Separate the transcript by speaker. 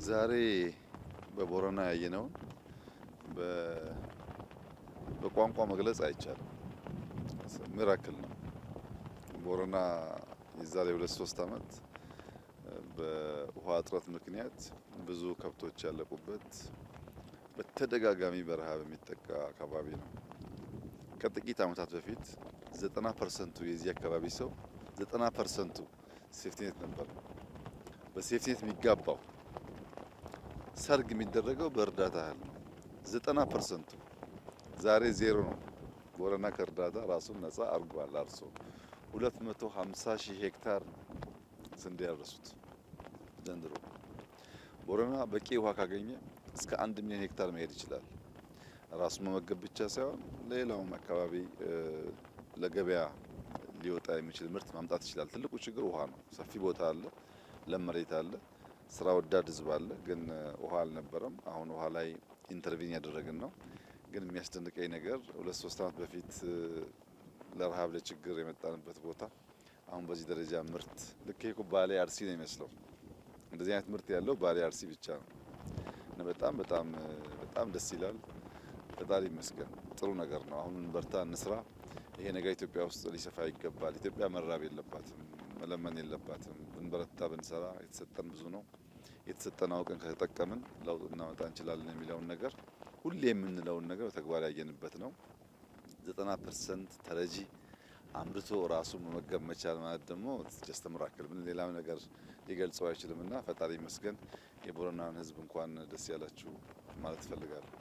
Speaker 1: ዛሬ በቦረና ያየነው በቋንቋ መግለጽ አይቻልም። ሚራክል ነው። ቦረና የዛሬ 2-3 ዓመት በውሃ እጥረት ምክንያት ብዙ ከብቶች ያለቁበት በተደጋጋሚ በረሃብ የሚጠቃ አካባቢ ነው። ከጥቂት ዓመታት በፊት 90% የዚህ አካባቢ ሰው 90% ሴፍቲኔት ነበር። በሴፍቲኔት የሚጋባው ሰርግ የሚደረገው በእርዳታ ያህል ነው። 90% ዛሬ ዜሮ ነው። ቦረና ከእርዳታ ራሱን ነፃ አርጓል። አርሶ 250,000 ሄክታር ስንዴ ያረሱት ዘንድሮ። ቦረና በቂ ውሃ ካገኘ እስከ 1 ሚሊዮን ሄክታር መሄድ ይችላል። ራሱን መመገብ ብቻ ሳይሆን ሌላውም አካባቢ ለገበያ ሊወጣ የሚችል ምርት ማምጣት ይችላል። ትልቁ ችግር ውሃ ነው። ሰፊ ቦታ አለ፣ ለም መሬት አለ፣ ስራ ወዳድ ህዝብ አለ። ግን ውሃ አልነበረም። አሁን ውሃ ላይ ኢንተርቪን ያደረግን ነው። ግን የሚያስደንቀኝ ነገር 2-3 ዓመት በፊት ለረሃብ ለችግር የመጣንበት ቦታ አሁን በዚህ ደረጃ ምርት ልክ ይሄ ባሌ አርሲ ነው የሚመስለው። እንደዚህ አይነት ምርት ያለው ባሌ አርሲ ብቻ ነው እና በጣም ደስ ይላል። ፈጣሪ ይመስገን። ጥሩ ነገር ነው። አሁን በርታ እንስራ። ይሄ ነገር ኢትዮጵያ ውስጥ ሊሰፋ ይገባል። ኢትዮጵያ መራብ የለባትም፣ መለመን የለባትም። ብንበረታ ብንሰራ የተሰጠን ብዙ ነው። የተሰጠን አውቀን ከተጠቀምን ለውጥ እናመጣ እንችላለን የሚለውን ነገር ሁሌ የምንለውን ነገር በተግባር ያየንበት ነው። 90% ተረጂ አምርቶ ራሱን መመገብ መቻል ማለት ደግሞ ጀስት ሚራክል ምን ሌላም ነገር ሊገልጸው አይችልምና ፈጣሪ ይመስገን። የቦረናን ህዝብ እንኳን ደስ ያላችሁ ማለት እፈልጋለሁ።